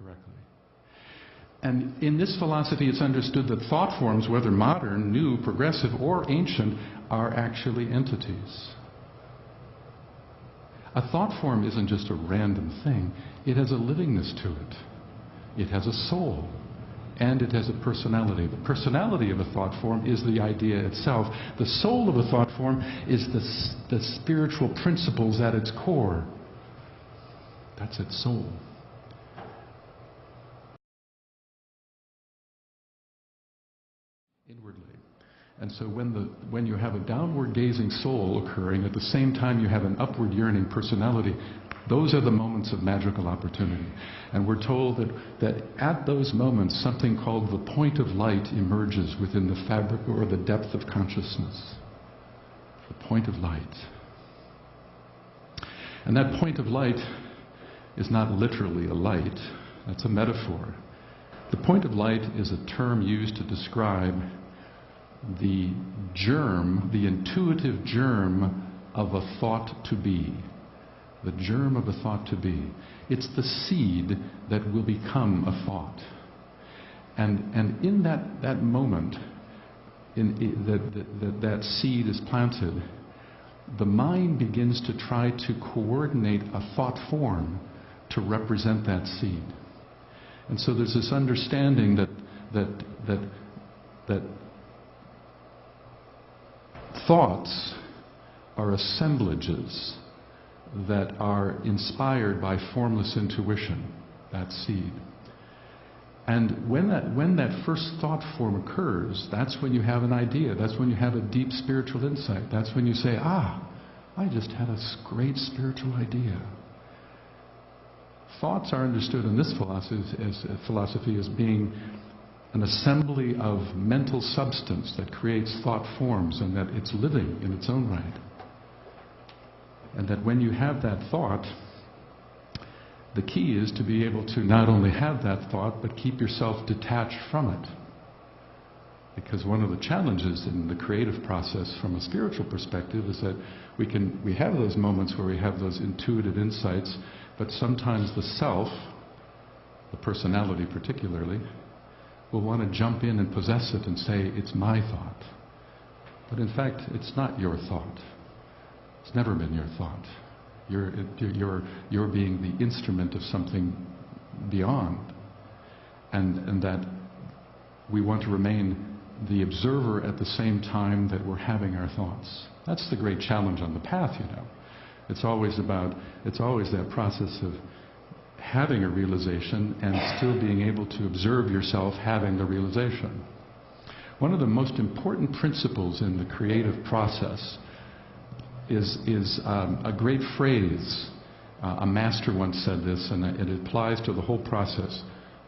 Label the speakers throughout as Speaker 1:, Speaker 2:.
Speaker 1: correctly. And in this philosophy, it's understood that thought forms, whether modern, new, progressive, or ancient, are actually entities. A thought form isn't just a random thing. It has a livingness to it. It has a soul. And it has a personality. The personality of a thought form is the idea itself. The soul of a thought form is the spiritual principles at its core. That's its soul. Inwardly. And so when you have a downward gazing soul occurring, at the same time you have an upward yearning personality, those are the moments of magical opportunity. And we're told that at those moments something called the point of light emerges within the fabric or the depth of consciousness. The point of light. And that point of light is not literally a light. That's a metaphor. The point of light is a term used to describe the germ, the intuitive germ of a thought to be. The germ of a thought to be. It's the seed that will become a thought. And in that moment, that seed is planted, the mind begins to try to coordinate a thought form to represent that seed. And so there's this understanding that thoughts are assemblages that are inspired by formless intuition, that seed. And when that first thought form occurs, that's when you have an idea, that's when you have a deep spiritual insight, that's when you say, I just had a great spiritual idea. Thoughts are understood in this philosophy as being an assembly of mental substance that creates thought forms, and that it's living in its own right. And that when you have that thought, the key is to be able to not only have that thought, but keep yourself detached from it. Because one of the challenges in the creative process from a spiritual perspective is that we have those moments where we have those intuitive insights, but sometimes the self, the personality particularly, will want to jump in and possess it and say, it's my thought. But in fact, it's not your thought. It's never been your thought. You're being the instrument of something beyond. And that we want to remain the observer at the same time that we're having our thoughts. That's the great challenge on the path, you know. It's always that process of having a realization and still being able to observe yourself having the realization. One of the most important principles in the creative process is a great phrase. A master once said this, and it applies to the whole process.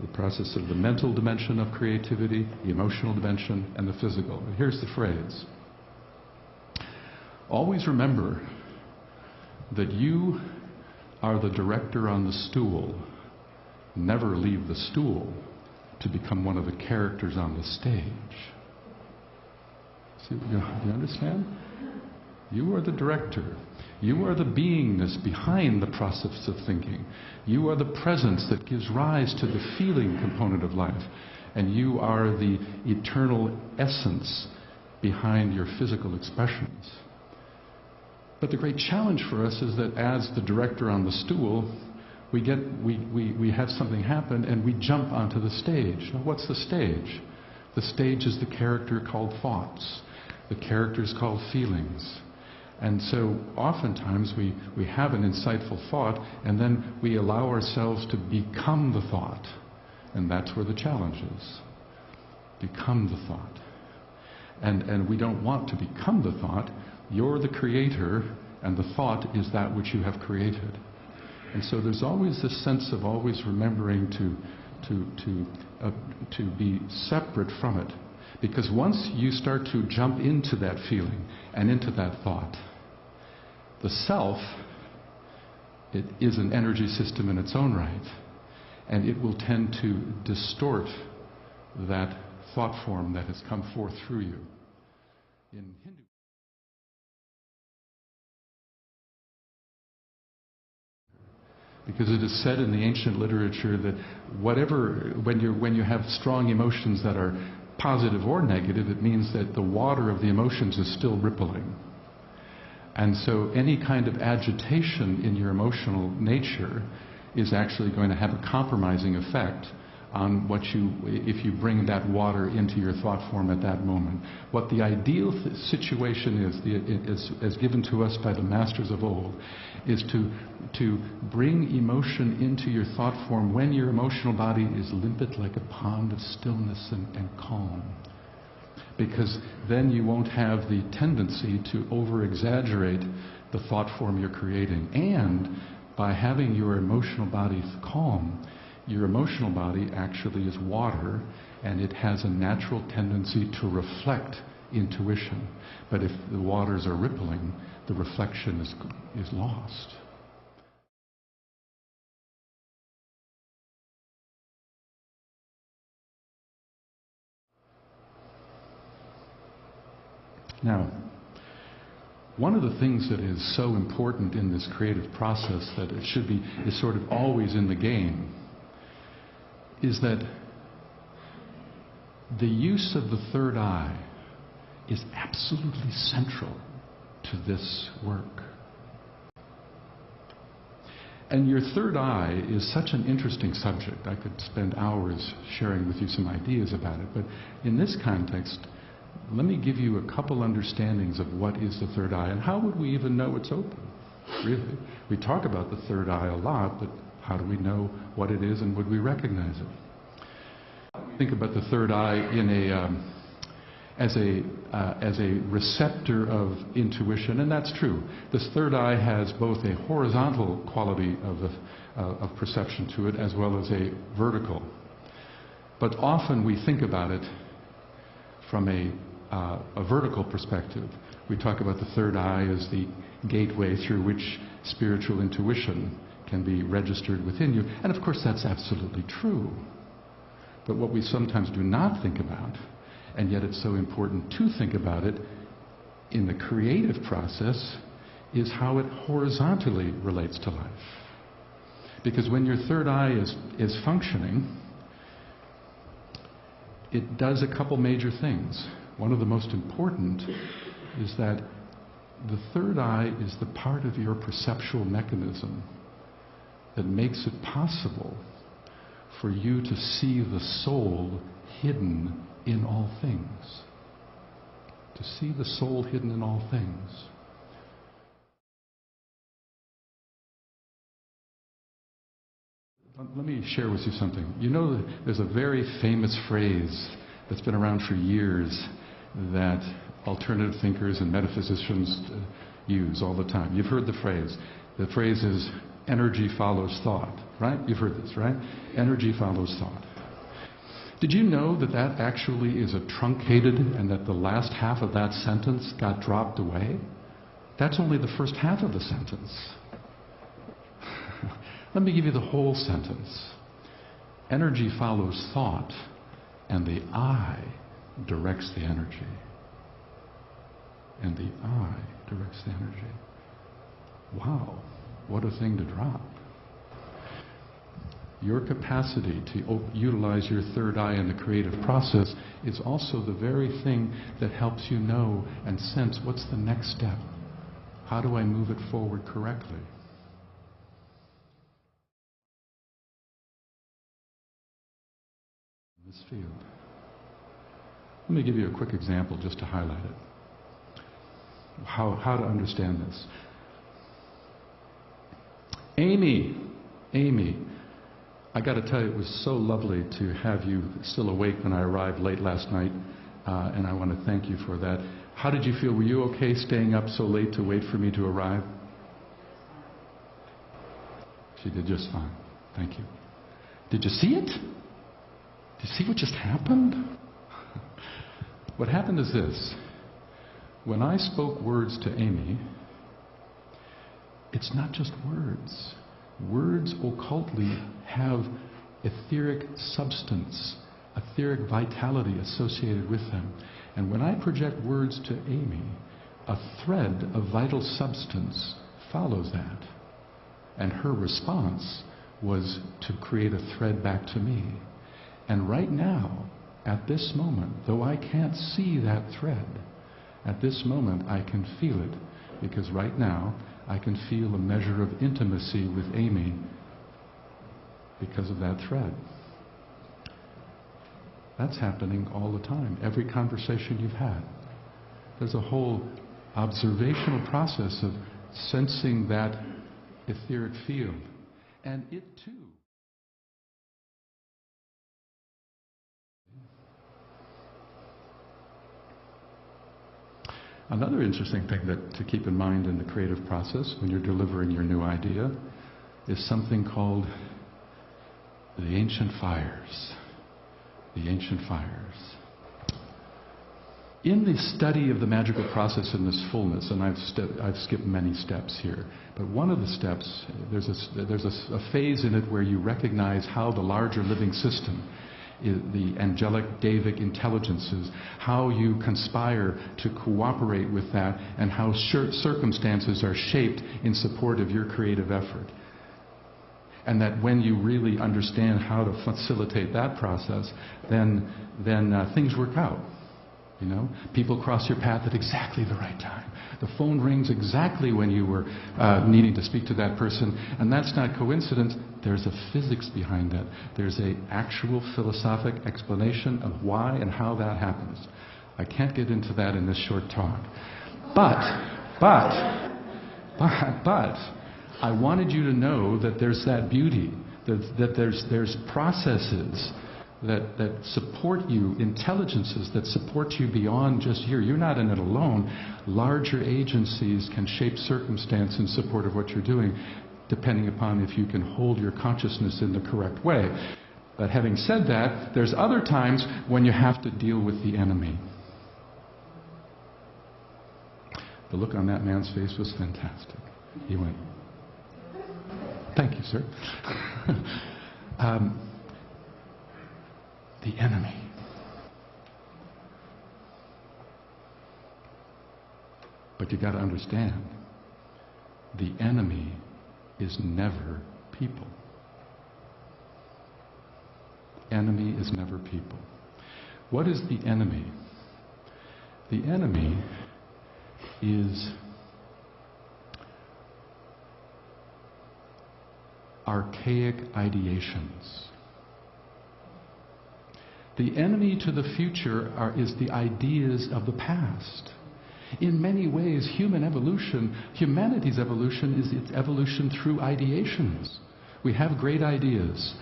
Speaker 1: The process of the mental dimension of creativity, the emotional dimension, and the physical. And here's the phrase. Always remember that you are the director on the stool. Never leave the stool to become one of the characters on the stage. See, you understand? You are the director. You are the beingness behind the process of thinking. You are the presence that gives rise to the feeling component of life. And you are the eternal essence behind your physical expressions. But the great challenge for us is that as the director on the stool, we have something happen and we jump onto the stage. Now, what's the stage? The stage is the character called thoughts. The character is called feelings. And so oftentimes we have an insightful thought and then we allow ourselves to become the thought. And that's where the challenge is. Become the thought. And we don't want to become the thought. You're the creator, and the thought is that which you have created. And so there's always this sense of always remembering to be separate from it. Because once you start to jump into that feeling and into that thought, the self, it is an energy system in its own right, and it will tend to distort that thought form that has come forth through you. In Hindu, Because it is said in the ancient literature that when you have strong emotions that are positive or negative, it means that the water of the emotions is still rippling. And so any kind of agitation in your emotional nature is actually going to have a compromising effect on if you bring that water into your thought form at that moment. What the ideal situation is, as given to us by the masters of old, is to bring emotion into your thought form when your emotional body is limpid like a pond of stillness and calm. Because then you won't have the tendency to over-exaggerate the thought form you're creating. And by having your emotional body calm, your emotional body actually is water, and it has a natural tendency to reflect intuition. But if the waters are rippling, the reflection is lost. Now, one of the things that is so important in this creative process that it should be, is sort of always in the game, is that the use of the third eye is absolutely central to this work. And your third eye is such an interesting subject. I could spend hours sharing with you some ideas about it, but in this context, let me give you a couple understandings of what is the third eye and how would we even know it's open, really. We talk about the third eye a lot, but how do we know what it is and would we recognize it? Think about the third eye as a receptor of intuition, and that's true. This third eye has both a horizontal quality of perception to it as well as a vertical. But often we think about it from a vertical perspective. We talk about the third eye as the gateway through which spiritual intuition can be registered within you. And of course that's absolutely true. But what we sometimes do not think about, and yet it's so important to think about it in the creative process, is how it horizontally relates to life. Because when your third eye is functioning, it does a couple major things. One of the most important is that the third eye is the part of your perceptual mechanism that makes it possible for you to see the soul hidden in all things. To see the soul hidden in all things. Let me share with you something. You know that there's a very famous phrase that's been around for years that alternative thinkers and metaphysicians use all the time. You've heard the phrase. The phrase is, energy follows thought, right? You've heard this, right? Energy follows thought. Did you know that that actually is a truncated, and that the last half of that sentence got dropped away? That's only the first half of the sentence. Let me give you the whole sentence. Energy follows thought, and the eye directs the energy. And the eye directs the energy. Wow, what a thing to drop. Your capacity to utilize your third eye in the creative process is also the very thing that helps you know and sense what's the next step. How do I move it forward correctly? In this field. Let me give you a quick example just to highlight it. How to understand this. Amy, I got to tell you, it was so lovely to have you still awake when I arrived late last night, and I want to thank you for that. How did you feel? Were you okay staying up so late to wait for me to arrive? She did just fine. Thank you. Did you see it? Did you see what just happened? What happened is this. When I spoke words to Amy, it's not just words. Words occultly have etheric substance, etheric vitality associated with them. And when I project words to Amy, a thread of vital substance follows that. And her response was to create a thread back to me. And right now, at this moment, though I can't see that thread, at this moment I can feel it, because right now I can feel a measure of intimacy with Amy because of that thread. That's happening all the time, every conversation you've had. There's a whole observational process of sensing that etheric field. And it too. Another interesting thing to keep in mind in the creative process when you're delivering your new idea is something called the ancient fires. The ancient fires. In the study of the magical process in this fullness, and I've skipped many steps here, but one of the steps, there's a phase in it where you recognize how the larger living system, the angelic Davic intelligences, how you conspire to cooperate with that, and how circumstances are shaped in support of your creative effort. And that when you really understand how to facilitate that process, then things work out. You know, people cross your path at exactly the right time. The phone rings exactly when you were needing to speak to that person, and that's not coincidence. There's a physics behind that. There's an actual philosophic explanation of why and how that happens. I can't get into that in this short talk. But I wanted you to know that there's that beauty, that there's processes that support you, intelligences that support you beyond just you. You're not in it alone. Larger agencies can shape circumstance in support of what you're doing, depending upon if you can hold your consciousness in the correct way. But having said that, there's other times when you have to deal with the enemy. The look on that man's face was fantastic. He went, "Thank you, sir." The enemy. But you got to understand, the enemy is never people. Enemy is never people. What is the enemy? The enemy is archaic ideations. The enemy to the future is the ideas of the past. In many ways, humanity's evolution is its evolution through ideations. We have great ideas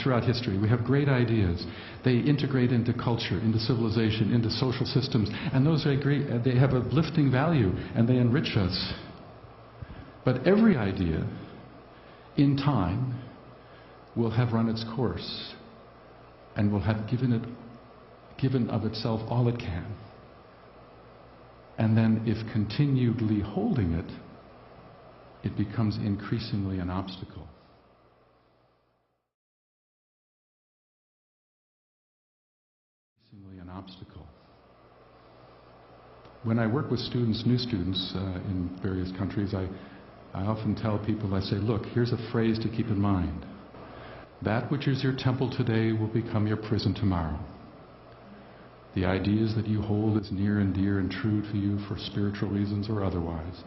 Speaker 1: throughout history. We have great ideas. They integrate into culture, into civilization, into social systems, and those are great. They have uplifting value, and they enrich us. But every idea, in time, will have run its course, and will have given of itself all it can. And then if continually holding it, it becomes increasingly an obstacle. Increasingly an obstacle. When I work with students, new students in various countries, I often tell people, I say, look, here's a phrase to keep in mind. That which is your temple today will become your prison tomorrow. The ideas that you hold as near and dear and true to you for spiritual reasons or otherwise,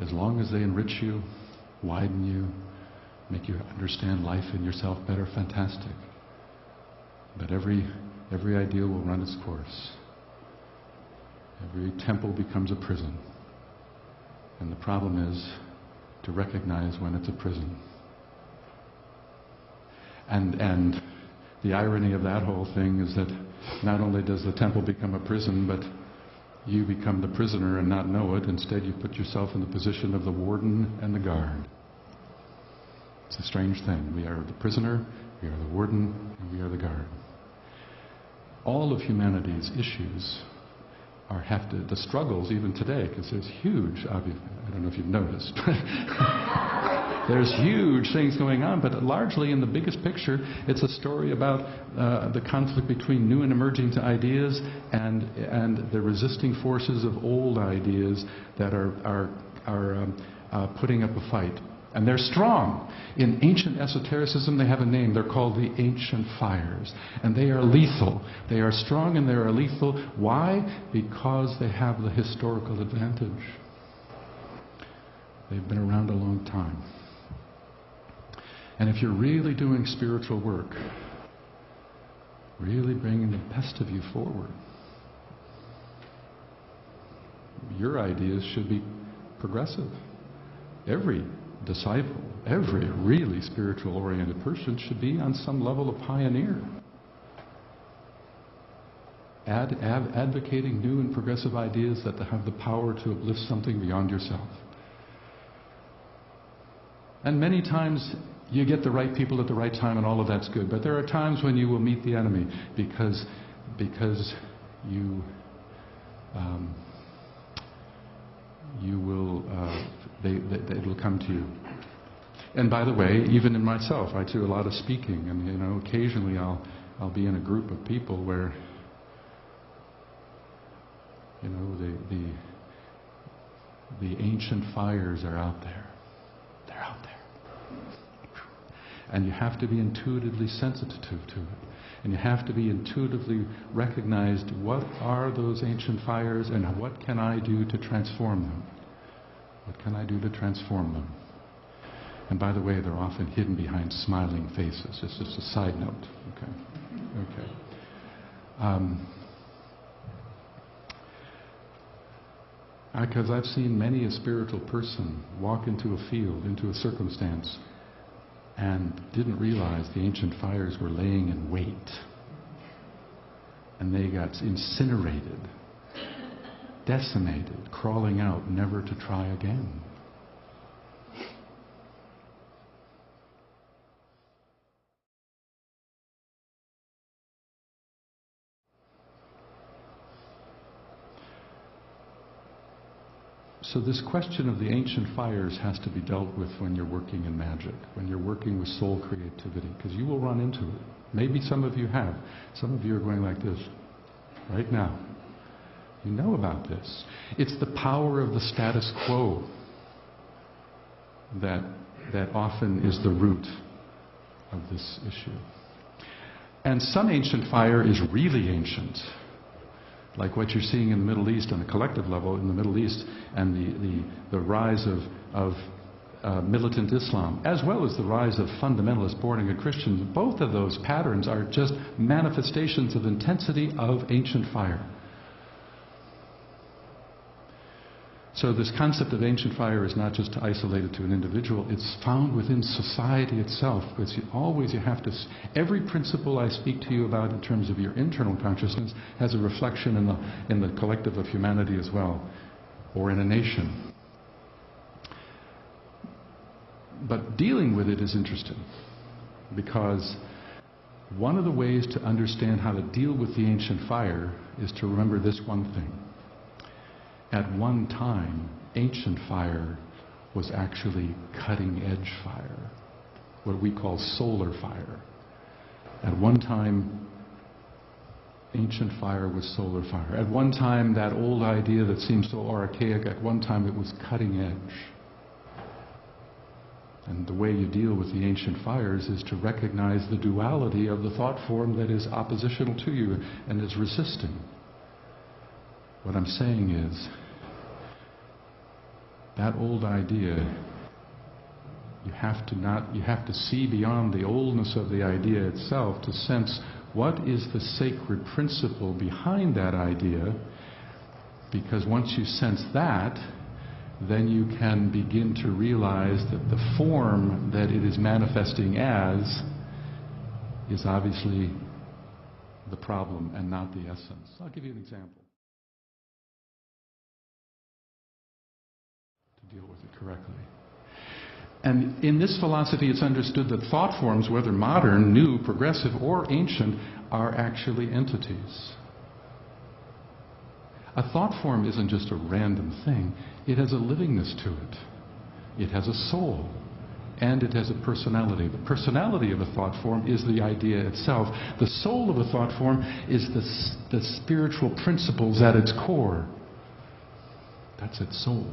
Speaker 1: as long as they enrich you, widen you, make you understand life and yourself better, fantastic. But every ideal will run its course. Every temple becomes a prison. And the problem is to recognize when it's a prison. And the irony of that whole thing is that not only does the temple become a prison, but you become the prisoner and not know it. Instead, you put yourself in the position of the warden and the guard. It's a strange thing. We are the prisoner, we are the warden, and we are the guard. All of humanity's issues the struggles even today, because there's huge, I don't know if you've noticed, there's huge things going on, but largely in the biggest picture, it's a story about the conflict between new and emerging ideas and the resisting forces of old ideas that are putting up a fight And they're strong. In ancient esotericism, they have a name. They're called the ancient fires. And they are lethal. They are strong and they are lethal. Why? Because they have the historical advantage. They've been around a long time. And if you're really doing spiritual work, really bringing the best of you forward, your ideas should be progressive. Every disciple, every really spiritual oriented person should be on some level a pioneer. Advocating new and progressive ideas that have the power to uplift something beyond yourself. And many times you get the right people at the right time and all of that's good. But there are times when you will meet the enemy because you will it will come to you. And by the way, even in myself, I do a lot of speaking, and occasionally I'll be in a group of people where the ancient fires are out there. They're out there. And you have to be intuitively sensitive to it. And you have to be intuitively recognized, what are those ancient fires and what can I do to transform them? What can I do to transform them? And by the way, they're often hidden behind smiling faces. It's just a side note. Okay. Because I've seen many a spiritual person walk into a field, into a circumstance, and didn't realize the ancient fires were laying in wait. And they got incinerated, decimated, crawling out, never to try again. So this question of the ancient fires has to be dealt with when you're working in magic, when you're working with soul creativity, because you will run into it. Maybe some of you have. Some of you are going like this right now. You know about this. It's the power of the status quo that often is the root of this issue. And some ancient fire is really ancient. Like what you're seeing in the Middle East on a collective level in the Middle East, and the rise of militant Islam, as well as the rise of fundamentalist born-again Christians. Both of those patterns are just manifestations of intensity of ancient fire. So this concept of ancient fire is not just isolated to an individual, it's found within society itself. Because you have to, every principle I speak to you about in terms of your internal consciousness has a reflection in the collective of humanity as well, or in a nation. But dealing with it is interesting, because one of the ways to understand how to deal with the ancient fire is to remember this one thing. At one time, ancient fire was actually cutting-edge fire, what we call solar fire. At one time, ancient fire was solar fire. At one time, that old idea that seems so archaic, at one time it was cutting edge. And the way you deal with the ancient fires is to recognize the duality of the thought form that is oppositional to you and is resisting. What I'm saying is, that old idea, you have to see beyond the oldness of the idea itself to sense what is the sacred principle behind that idea, because once you sense that, then you can begin to realize that the form that it is manifesting as is obviously the problem and not the essence. I'll give you an example to deal with it correctly. And in this philosophy, it's understood that thought forms, whether modern, new, progressive, or ancient, are actually entities. A thought form isn't just a random thing. It has a livingness to it. It has a soul. And it has a personality. The personality of a thought form is the idea itself. The soul of a thought form is the spiritual principles at its core. That's its soul.